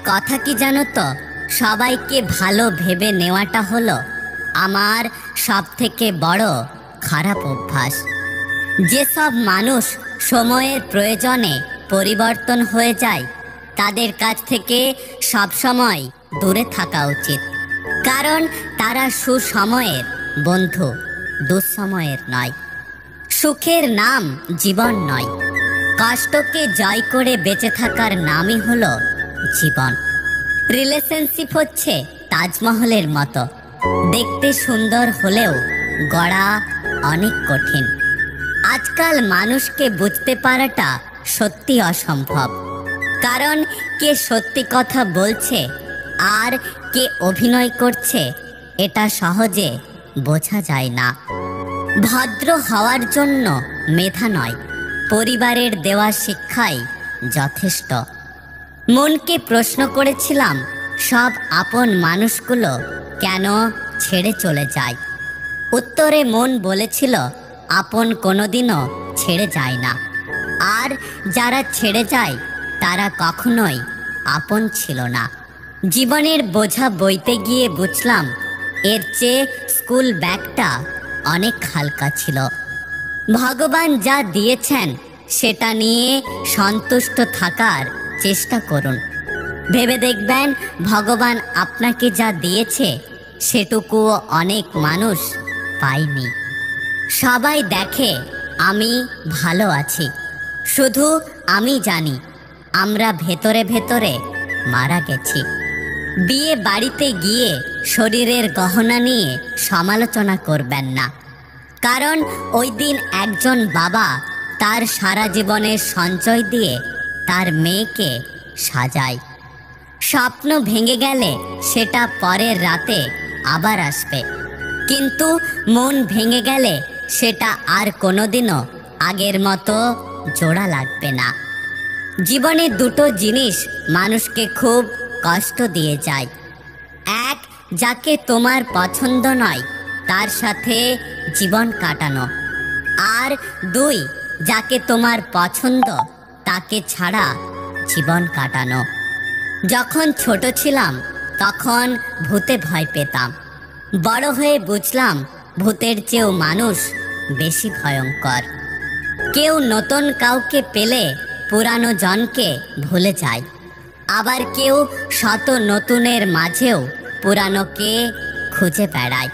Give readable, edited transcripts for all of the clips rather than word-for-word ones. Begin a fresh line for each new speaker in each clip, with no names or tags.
কথা কি জানো তো, সবাইকে ভালো ভেবে নেওয়াটা হলো আমার সবথেকে বড় খারাপ অভ্যাস। যেসব মানুষ সময়ের প্রয়োজনে পরিবর্তন হয়ে যায় তাদের কাছ থেকে সবসময় দূরে থাকা উচিত, কারণ তারা সুসময়ের বন্ধু, দুঃসময়ের নয়। সুখের নাম জীবন নয়, কষ্টকে জয় করে বেঁচে থাকার নামই হলো জীবন। রিলেশনশিপ হচ্ছে তাজমহলের মতো, দেখতে সুন্দর হলেও গড়া অনেক কঠিন। আজকাল মানুষকে বুঝতে পারাটা সত্যি অসম্ভব, কারণ কে সত্যি কথা বলছে আর কে অভিনয় করছে এটা সহজে বোঝা যায় না। ভদ্র হওয়ার জন্য মেধা নয়, পরিবারের দেওয়া শিক্ষাই যথেষ্ট। মনকে প্রশ্ন করেছিলাম, সব আপন মানুষগুলো কেন ছেড়ে চলে যায়? উত্তরে মন বলেছিল, আপন কোনোদিনও ছেড়ে যায় না, আর যারা ছেড়ে যায় তারা কখনোই আপন ছিল না। জীবনের বোঝা বইতে গিয়ে বুঝলাম এর চেয়ে স্কুল ব্যাগটা অনেক হালকা ছিল। ভগবান যা দিয়েছেন সেটা নিয়ে সন্তুষ্ট থাকার চেষ্টা করুন। ভেবে দেখবেন ভগবান আপনাকে যা দিয়েছে সেটুকুও অনেক মানুষ পায়নি। সবাই দেখে আমি ভালো আছি, শুধু আমি জানি আমরা ভেতরে ভেতরে মারা গেছি। বিয়ে বাড়িতে গিয়ে শরীরের গহনা নিয়ে সমালোচনা করবেন না, কারণ ওই দিন একজন বাবা তার সারা জীবনের সঞ্চয় দিয়ে তার মেয়েকে সাজায়। স্বপ্ন ভেঙে গেলে সেটা পরের রাতে আবার আসবে, কিন্তু মন ভেঙে গেলে সেটা আর কোনোদিনও আগের মতো জোড়া লাগবে না। জীবনে দুটো জিনিস মানুষকে খুব কষ্ট দিয়ে যায়। এক, যাকে তোমার পছন্দ নয় তার সাথে জীবন কাটানো, আর দুই, যাকে তোমার পছন্দ তাকে ছাড়া জীবন কাটানো। যখন ছোট ছিলাম তখন ভূতে ভয় পেতাম, বড় হয়ে বুঝলাম ভূতের চেয়েও মানুষ বেশি ভয়ঙ্কর। কেউ নতুন কাউকে পেলে পুরানো জনকে ভুলে যায়, আবার কেউ শত নতুনের মাঝেও পুরানোকে খুঁজে বেড়ায়।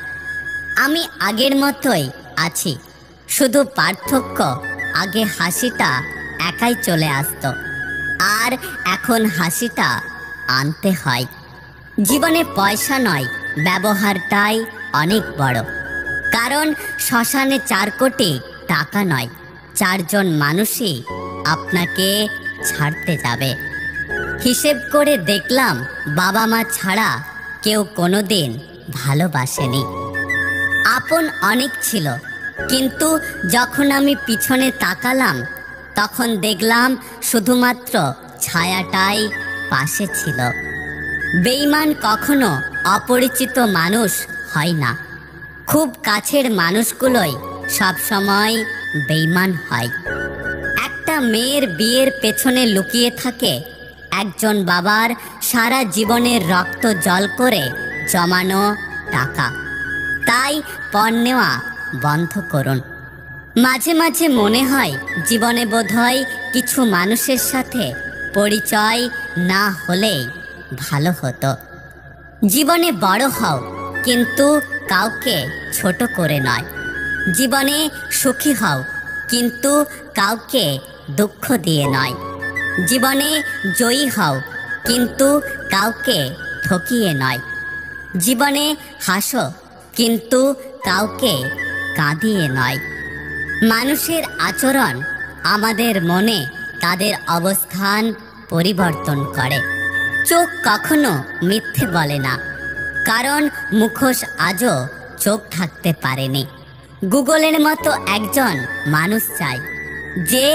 আমি আগের মতোই আছি, শুধু পার্থক্য আগে হাসিটা একাই চলে আসতো, আর এখন হাসিটা আনতে হয়। জীবনে পয়সা নয়, ব্যবহারটাই অনেক বড়, কারণ শ্মশানে 4 কোটি টাকা নয়, 4 জন মানুষই আপনাকে ছাড়তে যাবে। হিসেব করে দেখলাম বাবা মা ছাড়া কেউ কোনোদিন ভালোবাসেনি। আপন অনেক ছিল, কিন্তু যখন আমি পিছনে তাকালাম তখন দেখলাম শুধুমাত্র ছায়াটাই পাশে ছিল। বেঈমান কখনো অপরিচিত মানুষ হয় না, খুব কাছের মানুষগুলোই সবসময় বেঈমান হয়। একটা মেয়ের বিয়ের পেছনে লুকিয়ে থাকে একজন বাবার সারা জীবনের রক্ত জল করে জমানো টাকা। তাই পণ নেওয়া বন্ধ করুন। মাঝে মাঝে মনে হয় জীবনে বোধহয় কিছু মানুষের সাথে পরিচয় না হলেই ভালো হতো। জীবনে বড় হও, কিন্তু কাউকে ছোট করে নয়। জীবনে সুখী হও, কিন্তু কাউকে দুঃখ দিয়ে নয়। জীবনে জয়ী হও, কিন্তু কাউকে ঠকিয়ে নয়। জীবনে হাসো, কিন্তু কাউকে কাঁদিয়ে নয়। মানুষের আচরণ আমাদের মনে তাদের অবস্থান পরিবর্তন করে। চোখ কখনো মিথ্যে বলে না, কারণ মুখোশ আজও চোখ ঢাকতে পারেনি। গুগলের মতো একজন মানুষ চাই, যে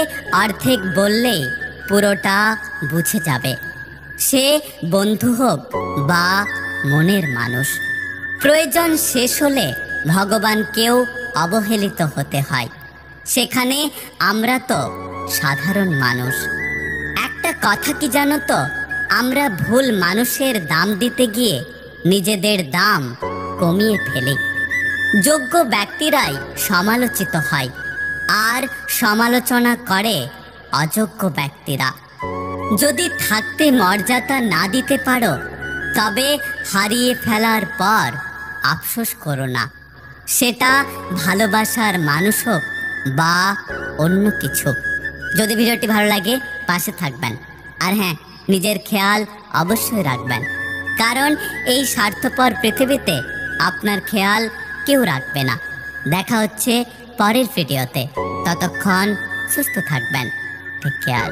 অর্ধেক বললেই পুরোটা বুঝে যাবে। সে বন্ধু হোক বা মনের মানুষ। প্রয়োজন শেষ হলে ভগবানকেও অবহেলিত হতে হয়, সেখানে আমরা তো সাধারণ মানুষ। একটা কথা কি জানো তো, আমরা ভুল মানুষের দাম দিতে গিয়ে নিজেদের দাম কমিয়ে ফেলি। যোগ্য ব্যক্তিরাই সমালোচিত হয়, আর সমালোচনা করে অযোগ্য ব্যক্তিরা। যদি থাকতে মর্যাদা না দিতে পারো, তবে হারিয়ে ফেলার পর আফসোস করো না। সেটা ভালোবাসার মানুষ হোক বা অন্য কিছু। যদি ভিডিওটি ভালো লাগে পাশে থাকবেন, আর হ্যাঁ, নিজের খেয়াল অবশ্যই রাখবেন, কারণ এই স্বার্থপর পৃথিবীতে আপনার খেয়াল কেউ রাখবে না। দেখা হচ্ছে পরের ভিডিওতে, ততক্ষণ সুস্থ থাকবেন। Take care.